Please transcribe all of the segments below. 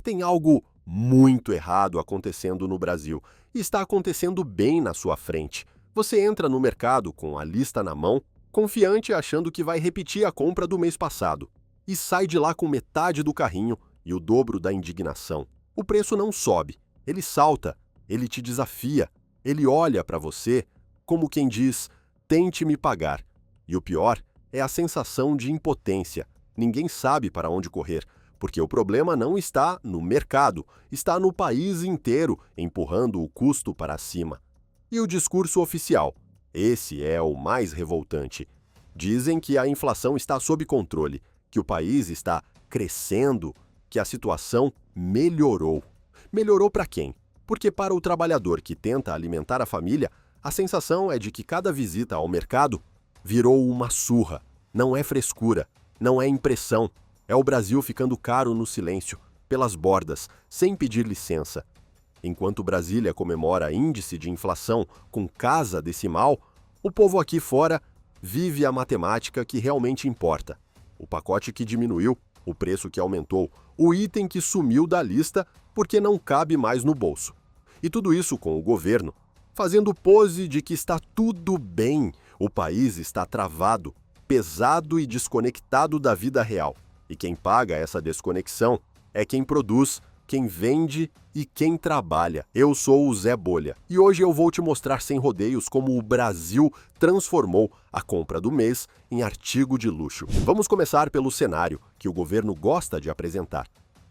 Tem algo muito errado acontecendo no Brasil e está acontecendo bem na sua frente. Você entra no mercado com a lista na mão, confiante achando que vai repetir a compra do mês passado, e sai de lá com metade do carrinho e o dobro da indignação. O preço não sobe, ele salta, ele te desafia, ele olha para você como quem diz: tente me pagar. E o pior é a sensação de impotência. Ninguém sabe para onde correr, porque o problema não está no mercado, está no país inteiro, empurrando o custo para cima. E o discurso oficial? Esse é o mais revoltante. Dizem que a inflação está sob controle, que o país está crescendo, que a situação melhorou. Melhorou para quem? Porque para o trabalhador que tenta alimentar a família, a sensação é de que cada visita ao mercado virou uma surra. Não é frescura, não é impressão. É o Brasil ficando caro no silêncio, pelas bordas, sem pedir licença. Enquanto Brasília comemora índice de inflação com casa decimal, o povo aqui fora vive a matemática que realmente importa. O pacote que diminuiu, o preço que aumentou, o item que sumiu da lista porque não cabe mais no bolso. E tudo isso com o governo fazendo pose de que está tudo bem, o país está travado, pesado e desconectado da vida real. E quem paga essa desconexão é quem produz, quem vende e quem trabalha. Eu sou o Zé Bolha e hoje eu vou te mostrar sem rodeios como o Brasil transformou a compra do mês em artigo de luxo. Vamos começar pelo cenário que o governo gosta de apresentar.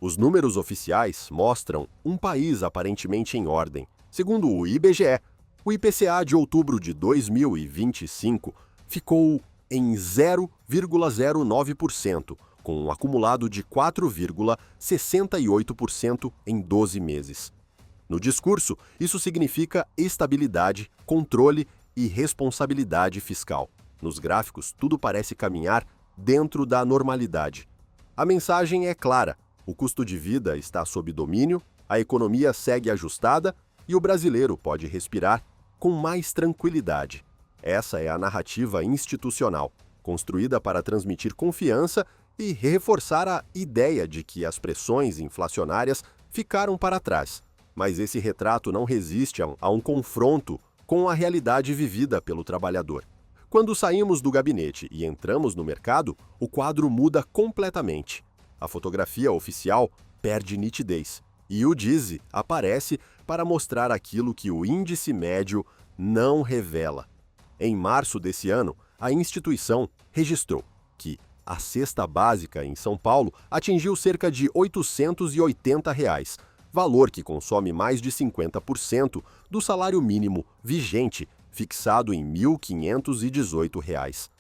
Os números oficiais mostram um país aparentemente em ordem. Segundo o IBGE, o IPCA de outubro de 2025 ficou em 0,09%, com um acumulado de 4,68% em 12 meses. No discurso, isso significa estabilidade, controle e responsabilidade fiscal. Nos gráficos, tudo parece caminhar dentro da normalidade. A mensagem é clara: o custo de vida está sob domínio, a economia segue ajustada e o brasileiro pode respirar com mais tranquilidade. Essa é a narrativa institucional, construída para transmitir confiança e reforçar a ideia de que as pressões inflacionárias ficaram para trás. Mas esse retrato não resiste a um confronto com a realidade vivida pelo trabalhador. Quando saímos do gabinete e entramos no mercado, o quadro muda completamente. A fotografia oficial perde nitidez e o DISE aparece para mostrar aquilo que o índice médio não revela. Em março desse ano, a instituição registrou que a cesta básica em São Paulo atingiu cerca de R$ 880, valor que consome mais de 50% do salário mínimo vigente, fixado em R$ 1.518.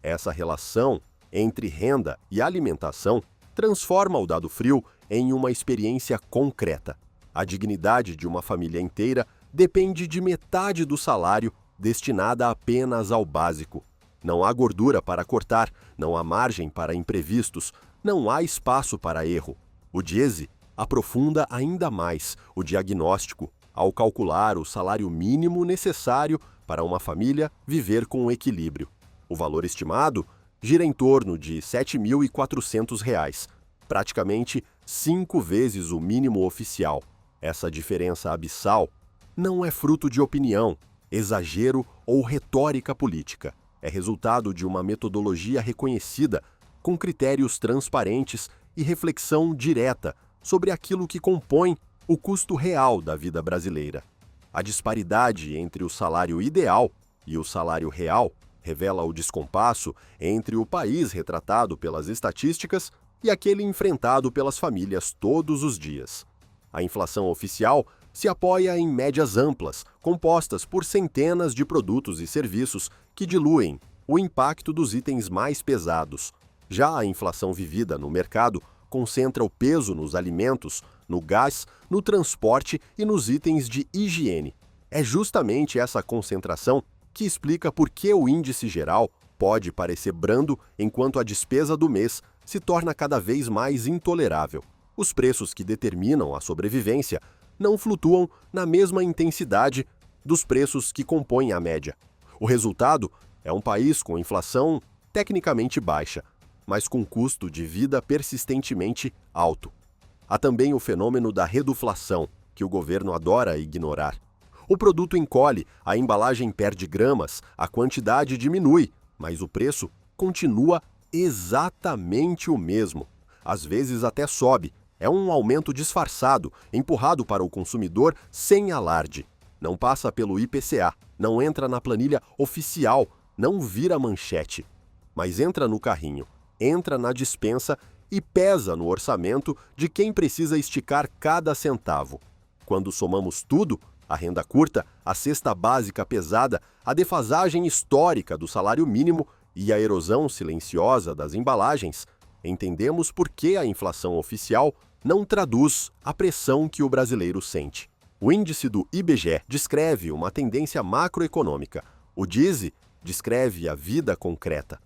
Essa relação entre renda e alimentação transforma o dado frio em uma experiência concreta. A dignidade de uma família inteira depende de metade do salário destinada apenas ao básico. Não há gordura para cortar, não há margem para imprevistos, não há espaço para erro. O DIESE aprofunda ainda mais o diagnóstico ao calcular o salário mínimo necessário para uma família viver com equilíbrio. O valor estimado gira em torno de R$ 7.400, praticamente 5 vezes o mínimo oficial. Essa diferença abissal não é fruto de opinião, exagero ou retórica política. É resultado de uma metodologia reconhecida, com critérios transparentes e reflexão direta sobre aquilo que compõe o custo real da vida brasileira. A disparidade entre o salário ideal e o salário real revela o descompasso entre o país retratado pelas estatísticas e aquele enfrentado pelas famílias todos os dias. A inflação oficial se apoia em médias amplas, compostas por centenas de produtos e serviços que diluem o impacto dos itens mais pesados. Já a inflação vivida no mercado concentra o peso nos alimentos, no gás, no transporte e nos itens de higiene. É justamente essa concentração que explica por que o índice geral pode parecer brando enquanto a despesa do mês se torna cada vez mais intolerável. Os preços que determinam a sobrevivência não flutuam na mesma intensidade dos preços que compõem a média. O resultado é um país com inflação tecnicamente baixa, mas com custo de vida persistentemente alto. Há também o fenômeno da reduflação, que o governo adora ignorar. O produto encolhe, a embalagem perde gramas, a quantidade diminui, mas o preço continua exatamente o mesmo. Às vezes até sobe. É um aumento disfarçado, empurrado para o consumidor sem alarde. Não passa pelo IPCA, não entra na planilha oficial, não vira manchete. Mas entra no carrinho, entra na despensa e pesa no orçamento de quem precisa esticar cada centavo. Quando somamos tudo, a renda curta, a cesta básica pesada, a defasagem histórica do salário mínimo e a erosão silenciosa das embalagens, entendemos por que a inflação oficial não traduz a pressão que o brasileiro sente. O índice do IBGE descreve uma tendência macroeconômica. O DISE descreve a vida concreta.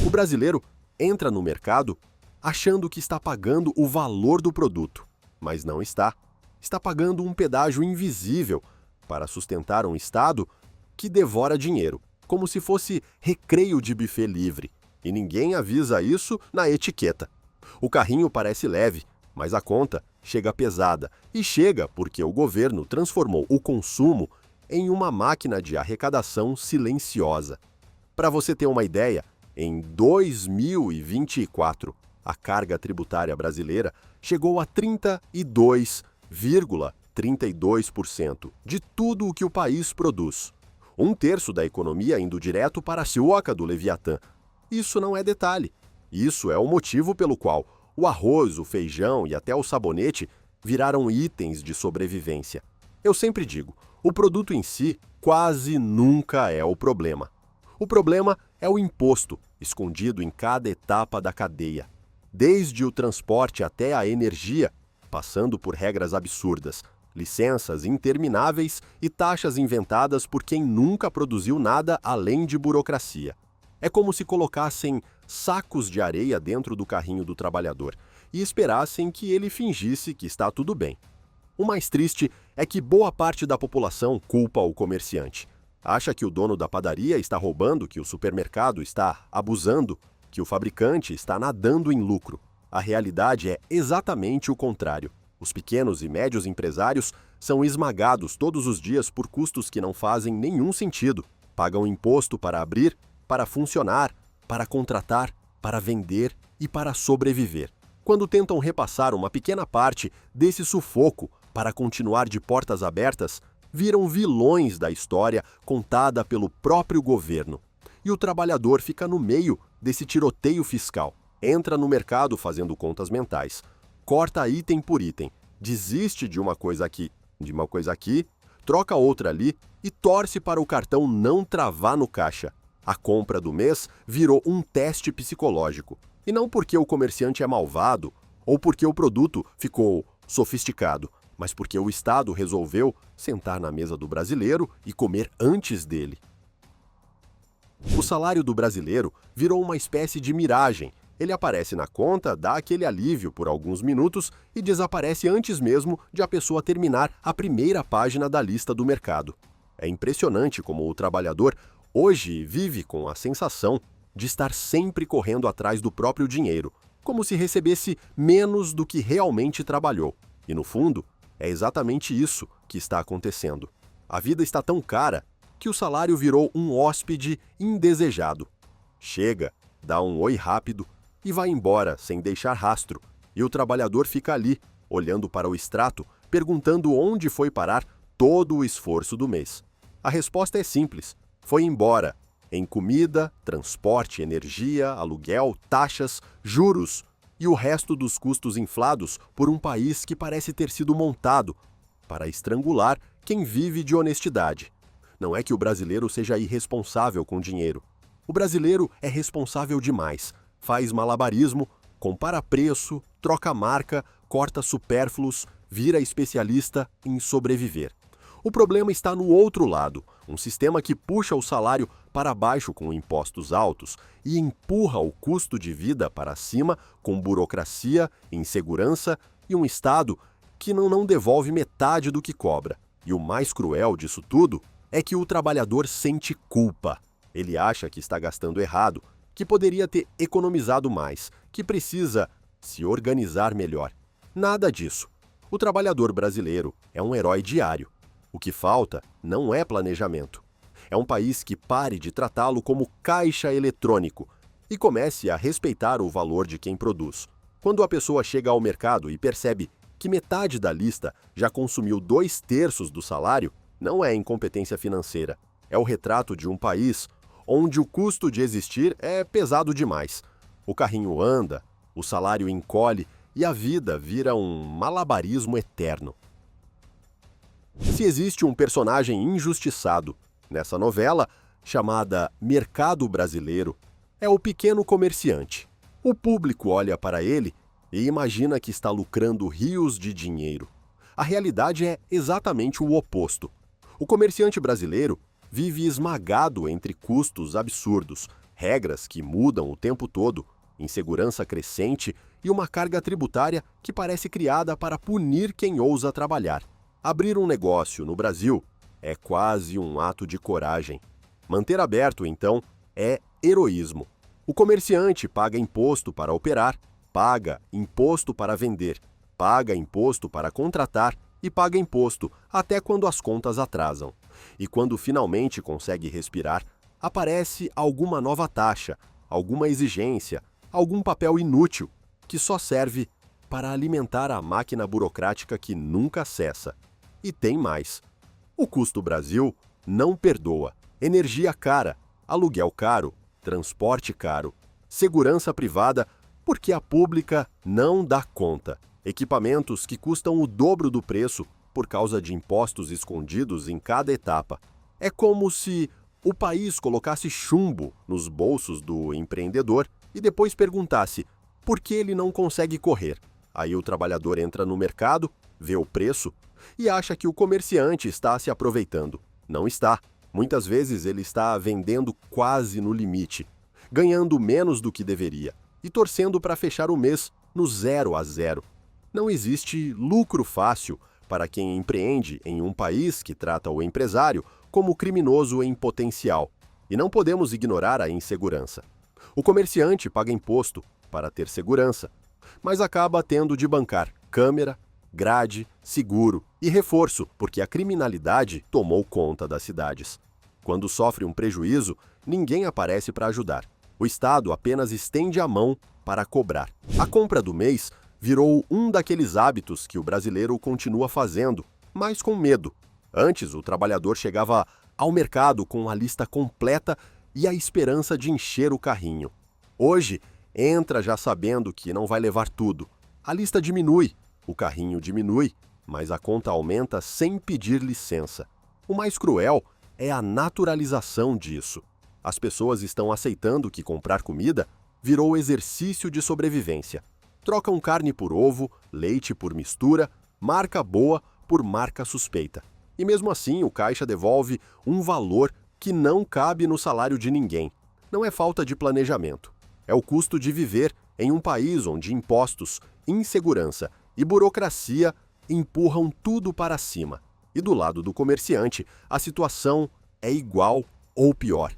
O brasileiro entra no mercado achando que está pagando o valor do produto, mas não está. Está pagando um pedágio invisível para sustentar um Estado que devora dinheiro, como se fosse recreio de buffet livre, e ninguém avisa isso na etiqueta. O carrinho parece leve, mas a conta chega pesada, e chega porque o governo transformou o consumo em uma máquina de arrecadação silenciosa. Para você ter uma ideia, em 2024, a carga tributária brasileira chegou a 32,32% de tudo o que o país produz. 1/3 da economia indo direto para a cioca do Leviatã. Isso não é detalhe. Isso é o motivo pelo qual o arroz, o feijão e até o sabonete viraram itens de sobrevivência. Eu sempre digo, o produto em si quase nunca é o problema. O problema é o imposto, escondido em cada etapa da cadeia. Desde o transporte até a energia, passando por regras absurdas, licenças intermináveis e taxas inventadas por quem nunca produziu nada além de burocracia. É como se colocassem sacos de areia dentro do carrinho do trabalhador e esperassem que ele fingisse que está tudo bem. O mais triste é que boa parte da população culpa o comerciante. Acha que o dono da padaria está roubando, que o supermercado está abusando, que o fabricante está nadando em lucro. A realidade é exatamente o contrário. Os pequenos e médios empresários são esmagados todos os dias por custos que não fazem nenhum sentido. Pagam imposto para abrir, para funcionar, para contratar, para vender e para sobreviver. Quando tentam repassar uma pequena parte desse sufoco para continuar de portas abertas, viram vilões da história contada pelo próprio governo. E o trabalhador fica no meio desse tiroteio fiscal. Entra no mercado fazendo contas mentais, corta item por item, desiste de uma coisa aqui, troca outra ali e torce para o cartão não travar no caixa. A compra do mês virou um teste psicológico. E não porque o comerciante é malvado ou porque o produto ficou sofisticado, mas porque o Estado resolveu sentar na mesa do brasileiro e comer antes dele. O salário do brasileiro virou uma espécie de miragem. Ele aparece na conta, dá aquele alívio por alguns minutos e desaparece antes mesmo de a pessoa terminar a primeira página da lista do mercado. É impressionante como o trabalhador hoje vive com a sensação de estar sempre correndo atrás do próprio dinheiro, como se recebesse menos do que realmente trabalhou. E no fundo, é exatamente isso que está acontecendo. A vida está tão cara que o salário virou um hóspede indesejado. Chega, dá um oi rápido e vai embora sem deixar rastro, e o trabalhador fica ali, olhando para o extrato, perguntando onde foi parar todo o esforço do mês. A resposta é simples: foi embora, em comida, transporte, energia, aluguel, taxas, juros e o resto dos custos inflados por um país que parece ter sido montado para estrangular quem vive de honestidade. Não é que o brasileiro seja irresponsável com dinheiro. O brasileiro é responsável demais. Faz malabarismo, compara preço, troca marca, corta supérfluos, vira especialista em sobreviver. O problema está no outro lado, um sistema que puxa o salário para baixo com impostos altos e empurra o custo de vida para cima com burocracia, insegurança e um Estado que não devolve metade do que cobra. E o mais cruel disso tudo é que o trabalhador sente culpa. Ele acha que está gastando errado, que poderia ter economizado mais, que precisa se organizar melhor. Nada disso. O trabalhador brasileiro é um herói diário. O que falta não é planejamento. É um país que pare de tratá-lo como caixa eletrônico e comece a respeitar o valor de quem produz. Quando a pessoa chega ao mercado e percebe que metade da lista já consumiu 2/3 do salário, não é incompetência financeira. É o retrato de um país onde o custo de existir é pesado demais. O carrinho anda, o salário encolhe e a vida vira um malabarismo eterno. Se existe um personagem injustiçado nessa novela, chamada Mercado Brasileiro, é o pequeno comerciante. O público olha para ele e imagina que está lucrando rios de dinheiro. A realidade é exatamente o oposto. O comerciante brasileiro vive esmagado entre custos absurdos, regras que mudam o tempo todo, insegurança crescente e uma carga tributária que parece criada para punir quem ousa trabalhar. Abrir um negócio no Brasil é quase um ato de coragem. Manter aberto, então, é heroísmo. O comerciante paga imposto para operar, paga imposto para vender, paga imposto para contratar e paga imposto até quando as contas atrasam. E quando finalmente consegue respirar, aparece alguma nova taxa, alguma exigência, algum papel inútil que só serve para alimentar a máquina burocrática que nunca cessa. E tem mais. O custo Brasil não perdoa. Energia cara, aluguel caro, transporte caro, segurança privada, porque a pública não dá conta. Equipamentos que custam o dobro do preço por causa de impostos escondidos em cada etapa. É como se o país colocasse chumbo nos bolsos do empreendedor e depois perguntasse por que ele não consegue correr. Aí o trabalhador entra no mercado, vê o preço e acha que o comerciante está se aproveitando. Não está. Muitas vezes ele está vendendo quase no limite, ganhando menos do que deveria e torcendo para fechar o mês no 0 a 0. Não existe lucro fácil para quem empreende em um país que trata o empresário como criminoso em potencial. E não podemos ignorar a insegurança. O comerciante paga imposto para ter segurança, mas acaba tendo de bancar câmera, grade, seguro e reforço, porque a criminalidade tomou conta das cidades. Quando sofre um prejuízo, ninguém aparece para ajudar. O Estado apenas estende a mão para cobrar. A compra do mês virou um daqueles hábitos que o brasileiro continua fazendo, mas com medo. Antes, o trabalhador chegava ao mercado com a lista completa e a esperança de encher o carrinho. Hoje, entra já sabendo que não vai levar tudo. A lista diminui, o carrinho diminui, mas a conta aumenta sem pedir licença. O mais cruel é a naturalização disso. As pessoas estão aceitando que comprar comida virou exercício de sobrevivência. Trocam carne por ovo, leite por mistura, marca boa por marca suspeita. E mesmo assim, o caixa devolve um valor que não cabe no salário de ninguém. Não é falta de planejamento. É o custo de viver em um país onde impostos, insegurança e burocracia empurram tudo para cima. E do lado do comerciante, a situação é igual ou pior.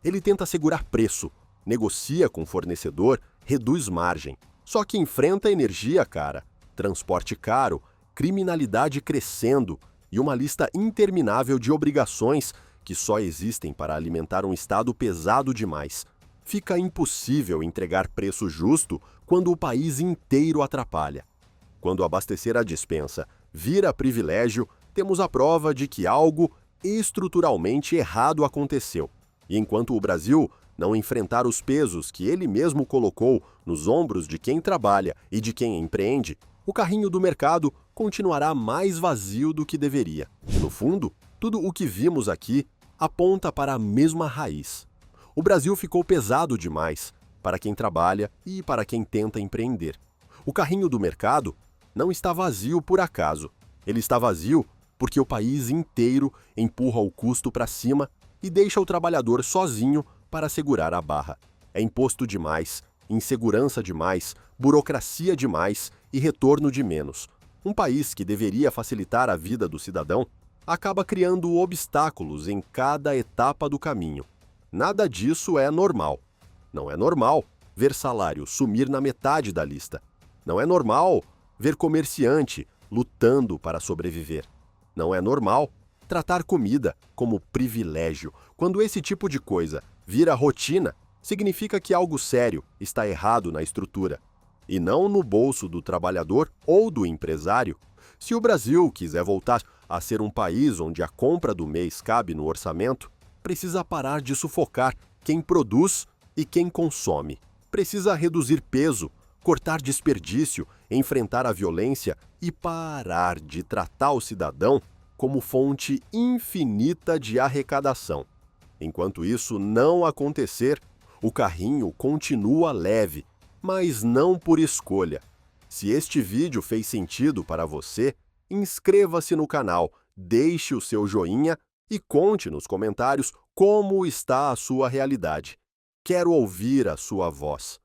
Ele tenta segurar preço, negocia com o fornecedor, reduz margem. Só que enfrenta energia cara, transporte caro, criminalidade crescendo e uma lista interminável de obrigações que só existem para alimentar um Estado pesado demais. Fica impossível entregar preço justo quando o país inteiro atrapalha. Quando abastecer a despensa vira privilégio, temos a prova de que algo estruturalmente errado aconteceu. E enquanto o Brasil não enfrentar os pesos que ele mesmo colocou nos ombros de quem trabalha e de quem empreende, o carrinho do mercado continuará mais vazio do que deveria. No fundo, tudo o que vimos aqui aponta para a mesma raiz. O Brasil ficou pesado demais para quem trabalha e para quem tenta empreender. O carrinho do mercado não está vazio por acaso. Ele está vazio porque o país inteiro empurra o custo para cima e deixa o trabalhador sozinho para segurar a barra. É imposto demais, insegurança demais, burocracia demais e retorno de menos. Um país que deveria facilitar a vida do cidadão acaba criando obstáculos em cada etapa do caminho. Nada disso é normal. Não é normal ver salário sumir na metade da lista. Não é normal ver comerciante lutando para sobreviver. Não é normal tratar comida como privilégio. Quando esse tipo de coisa vira rotina, significa que algo sério está errado na estrutura, e não no bolso do trabalhador ou do empresário. Se o Brasil quiser voltar a ser um país onde a compra do mês cabe no orçamento, precisa parar de sufocar quem produz e quem consome. Precisa reduzir peso, cortar desperdício, enfrentar a violência e parar de tratar o cidadão como fonte infinita de arrecadação. Enquanto isso não acontecer, o carrinho continua leve, mas não por escolha. Se este vídeo fez sentido para você, inscreva-se no canal, deixe o seu joinha e conte nos comentários como está a sua realidade. Quero ouvir a sua voz.